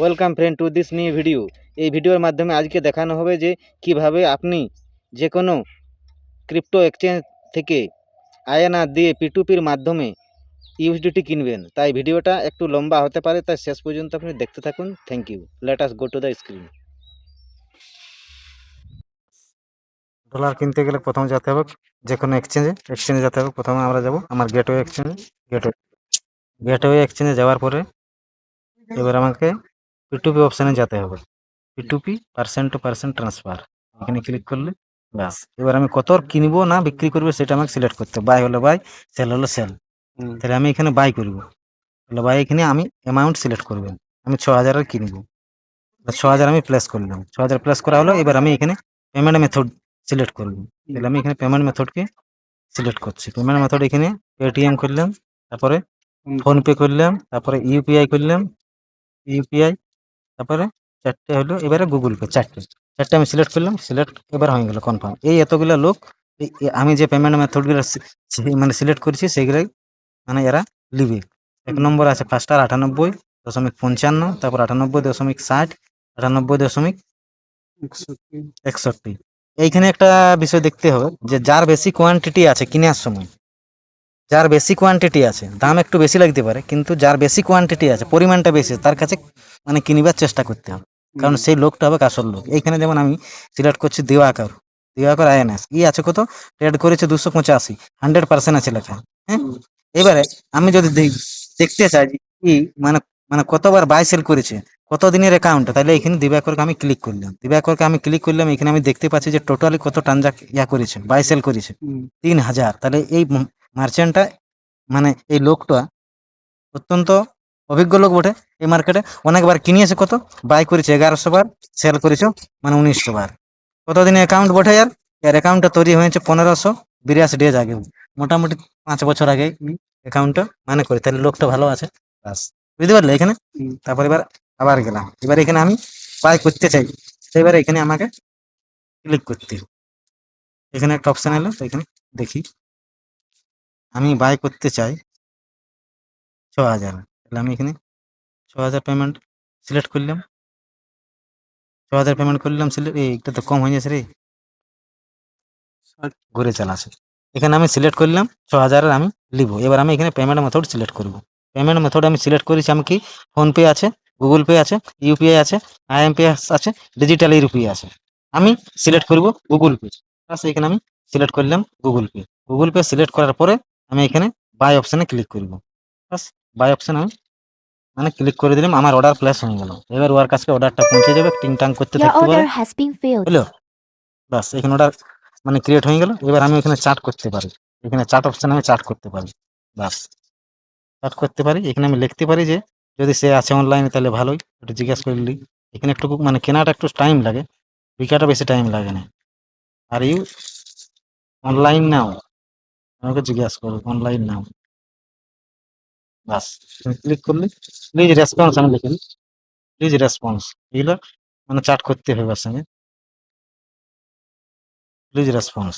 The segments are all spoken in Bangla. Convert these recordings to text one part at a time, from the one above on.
Welcome friend to this new video. এই ভিডিওর মাধ্যমে আজকে দেখানো হবে যে কিভাবে আপনি যে কোনো ক্রিপ্টো এক্সচেঞ্জ থেকে আয়না দিয়ে P2Pর মাধ্যমে ইউএসডিটি কিনবেন। তাই ভিডিওটা একটু লম্বা হতে পারে, তাই শেষ পর্যন্ত আপনি দেখতে থাকুন। Thank you. Let us go to the screen. Dollar কিনতে গেলে প্রথমে যেতে হবে যে কোনো এক্সচেঞ্জে যেতে হবে। প্রথমে আমরা যাব আমার গেটওয়ে এক্সচেঞ্জে। গেটওয়ে এক্সচেঞ্জে যাওয়ার পরে এবার আমাকে P2P অপশানে যেতে হবে। P2P percent to percent transfer, এখানে ক্লিক করলে ব্যাস। এবার আমি কত কিনবো না বিক্রি করবো সেটা আমাকে সিলেক্ট করতে হবে। বাই হলে বাই, সেল হলে সেল। তাহলে আমি এখানে বাই করবো। তাহলে বাই এখানে আমি অ্যামাউন্ট সিলেক্ট করবেন। আমি 6,000 কিনবো, 6,000 আমি প্লেস করলাম। 6,000 প্লেস করা হলো। এবার আমি এখানে পেমেন্ট মেথড সিলেক্ট করবো। তাহলে আমি এখানে পেমেন্ট মেথডকে সিলেক্ট করছি। পেমেন্ট মেথড এখানে পেটিএম করলাম, তারপরে ফোনপে করলাম, তারপরে ইউপিআই করলাম, ইউপিআই, তারপরে চারটে হলো এবারে গুগল পে। চারটে আমি সিলেক্ট করলাম, সিলেক্ট এবার হয়ে গেল কনফার্ম। এই এতগুলো লোক আমি যে পেমেন্ট মেথডগুলো মানে সিলেক্ট করেছি সেগুলোই মানে এরা লিবে। এক নম্বর আছে ফাস্টার 98.55, তারপর 98.60, 98.61। এইখানে একটা বিষয় দেখতে হবে যে যার বেশি কোয়ান্টিটি আছে কেনার সময়, যার বেশি কোয়ান্টিটি আছে দাম একটু বেশি লাগতে পারে, কিন্তু যার বেশি কোয়ান্টিটি আছে পরিমাণটা বেশি তার কাছে মানে কিনিবার চেষ্টা করতে হবে, কারণ সেই লোকটা হবে আসল লোক। এইখানে যেমন আমি সিলেক্ট করছি দিওয়াকর, দিওয়াকর আইএনএস ই আছে কত ট্রেড করেছে 285, 100% আছে লেখা। হ্যাঁ, এবারে আমি যদি দেখতে চাই যে কি মানে মানে কতবার বাই সেল করেছে, কত দিনের অ্যাকাউন্ট, তাহলে এখানে দিবাকরকে আমি ক্লিক করলাম। দিবাকরকে আমি ক্লিক করলাম, এখানে আমি দেখতে পাচ্ছি যে টোটালি কত করেছে, বাই সেল করেছে 3,000। তাহলে এই মার্চেন্টটা মানে এই লোকটা অত্যন্ত অভিজ্ঞ লোক বটে। এই মার্কেটে অনেকবার কিনিয়েছে, কত বাই করেছে 1100 বার, সেল করেছে মানে 1900 বার। কতদিনে অ্যাকাউন্ট বটে এর অ্যাকাউন্টটা তৈরি হয়েছে 1582 ডেজ আগে, মোটামুটি 5 বছর আগে অ্যাকাউন্টটা মানে করে। তাহলে লোকটা ভালো আছে, বাস। বুঝতে পারলে এখানে। তারপর এবার আবার গেলাম, এবার এখানে আমি বাই করতে চাই, সেবারে এখানে আমাকে ক্লিক করতে হবে। এখানে একটা অপশন এলো, তো এখানে দেখি আমি বাই করতে চাই 6,000। তাহলে আমি এখানে 6,000 পেমেন্ট সিলেক্ট করলাম। 6,000 পেমেন্ট করলাম সিলেক্ট। এইটা তো কম হয়ে যাচ্ছে রে, ঘুরে চালাছে। এখানে আমি সিলেক্ট করলাম 6,000 আমি লিব। এবার আমি এখানে পেমেন্ট মেথড সিলেক্ট করব। পেমেন্ট মেথড আমি সিলেক্ট করেছি, আমি কি ফোনপে আছে, গুগল পে আছে, ইউপিআই আছে, আইএমপিএস আছে, ডিজিটাল ইউপিআই আছে। আমি সিলেক্ট করব গুগল পে। বাস এখানে আমি সিলেক্ট করলাম Google pay. Google pay select করার পরে আমি এখানে বাই অপশানে ক্লিক করব। বাস বাই অপশান আমি মানে ক্লিক করে দিলাম, আমার অর্ডার প্লেস হয়ে গেল। এবার ওর কাছে অর্ডারটা পৌঁছে যাবে, টিং টাং করতে Your থাকতে পারে। order has been filled. বুঝলো? বাস এখানে অর্ডার মানে ক্রিয়েট হয়ে গেল। এবার আমি এখানে চার্ট করতে পারি, এখানে চার্ট অপশন আমি চার্ট করতে পারি। বাস চার্ট করতে পারি। এখানে আমি লিখতে পারি যে যদি সে আছে অনলাইনে তাহলে ভালোই, একটু জিজ্ঞাসা করলি। এখানে একটু মানে কেনাটা একটু টাইম লাগে, বিকাটা বেশি টাইম লাগে না। আর ইউ অনলাইন নাও, আমাকে জিজ্ঞাসা করো অনলাইন নাও। বাস ক্লিক করলি, প্লিজ রেসপন্স আমি লিখি, প্লিজ রেসপন্স। এগুলো মানে চার্ট করতে হবে ওর সঙ্গে, প্লিজ রেসপন্স।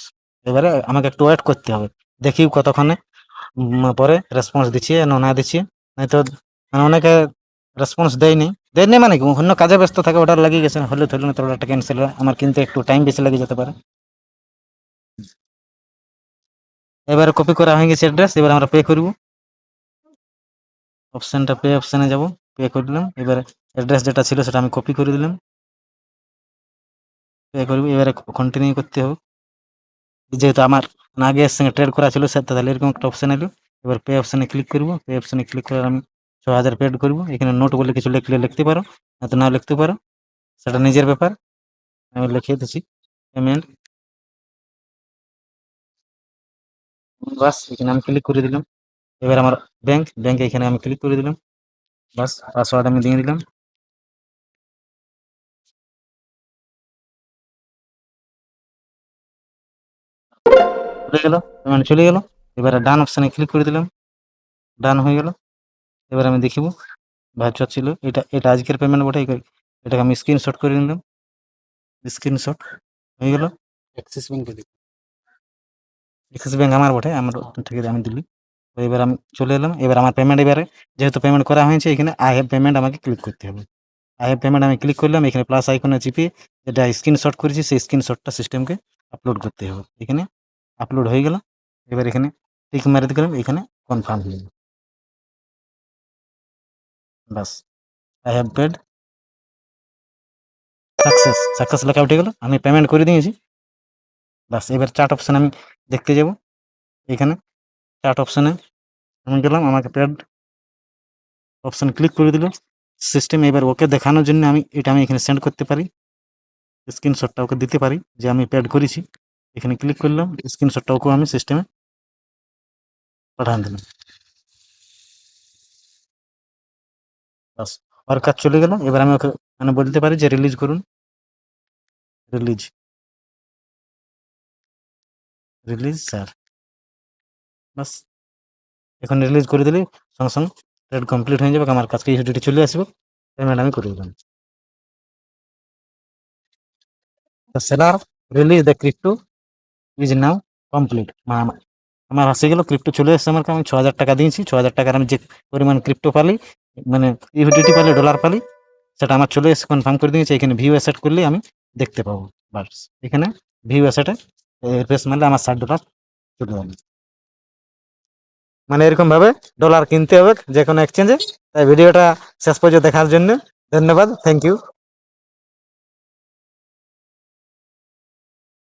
এবারে আমাকে একটু ওয়েট করতে হবে, দেখি কতক্ষণে পরে রেসপন্স দিচ্ছে না দিচ্ছে। নয়তো মানে অনেকে রেসপন্স দেয়নি মানে কি অন্য কাজে ব্যস্ত থাকে, অর্ডার লাগিয়ে গেছে, হলে ধরুন তো অর্ডারটা ক্যান্সেল হয় আমার, কিন্তু একটু টাইম বেশি লেগে যেতে পারে। এবারে কপি করা হয়ে গেছে অ্যাড্রেস। এবার আমরা পে করব। অপশনটা পে অপশনে যাব, পে করে দিলাম। এবারে অ্যাড্রেস যেটা ছিল সেটা আমি কপি করে দিলাম, পে করব। এবারে কন্টিনিউ করতে হবে, যেহেতু আমার আগে এর সঙ্গে ট্রেড করা ছিল স্যার, তাহলে এরকম একটা অপশন এলো। এবার পে অপশনে ক্লিক করব। পে অপশনে ক্লিক করে আমি 6,000 পেড করব। এখানে নোট বলে কিছু লিখলে লিখতে পারো, নয়তো নাও লিখতে পারো, সেটা নিজের ব্যাপার। আমি লিখে দিচ্ছি পেমেন্ট। বাস এখানে আমি ক্লিক করে দিলাম। এবার আমার ব্যাংকে এখানে আমি ক্লিক করে দিলাম। বাস পাসওয়ার্ড আমি দিয়ে দিলাম। চলে গেল, পেমেন্ট চলে গেল। এবারে ডান অপশনে ক্লিক করে দিলাম, ডান হয়ে গেল। এবার আমি দেখিব ভার্চুয়াল ছিল এটা, এটা আজকের পেমেন্ট বটে। এটাকে আমি স্ক্রিনশট করে নিলাম, স্ক্রিনশট হয়ে গেল। অ্যাক্সিস ব্যাংক আমার বটে, আমার ঠিক আছে আমি দিলি। তো এবার আমি চলে এলাম। এবার আমার পেমেন্ট, এবারে যেহেতু পেমেন্ট করা হয়েছে এখানে আই হ্যাভ পেমেন্ট আমাকে ক্লিক করতে হবে। আই হ্যাভ পেমেন্ট আমি ক্লিক করলাম, এখানে প্লাস আইকনে চিপে যেটা স্ক্রিনশট করেছি সেই স্ক্রিনশটটা সিস্টেমকে আপলোড করতে হবে। এখানে আপলোড হয়ে গেল। এবার এখানে টিক মারি দিলাম, এখানে কনফার্ম হয়ে গেল। বাস, আই হ্যাভ পেড সাকসেস লেখা উঠে গেল, আমি পেমেন্ট করে দিয়েছি। বাস, এবার চার্ট অপশানে আমি দেখতে যাব। এখানে চার্ট অপশানে আমি গেলাম, আমাকে পেড অপশান ক্লিক করে দিল সিস্টেম। এবার ওকে দেখানোর জন্য আমি এখানে সেন্ড করতে পারি, স্ক্রিনশটটা ওকে দিতে পারি যে আমি পেড করেছি। এখানে ক্লিক করলাম, স্ক্রিনশটটা ওকে আমি সিস্টেমে পাঠান দিলাম। বাস, ওর কাজ চলে গেল। এবার আমি ওকে মানে বলতে পারি যে রিলিজ করুন, রিলিজ রিলিজ স্যার। বাস, এখন রিলিজ করে দিলে সঙ্গে সঙ্গে ট্রেড কমপ্লিট হয়ে যাবে, আমার কাছকে ইউটিলিটি চলে আসবে, পেমেন্ট আমি করে দিলাম। The seller release the crypto is now complete। আমার আসে গেল, ক্রিপ্টো চলে এসেছে আমার কাছে। আমি 6,000 টাকা দিয়েছি, 6,000 টাকার আমি যে পরিমাণ ক্রিপ্টো পালি, মানে ইউটিলিটি পালি, ডলার পালি, সেটা আমার চলে এসে কনফার্ম করে দিয়েছে। এখানে ভিউ অ্যাসেট করলে আমি দেখতে পাবো। বাস, এখানে ভিউ অ্যাসেটে রিফ্রেশ মারলে আমার $60 চলে যাবে। মানে এরকম ভাবে ডলার কিনতে হবে যে কোনো এক্সচেঞ্জে। তাই ভিডিওটা শেষ পর্যন্ত দেখার জন্য ধন্যবাদ, থ্যাংক ইউ।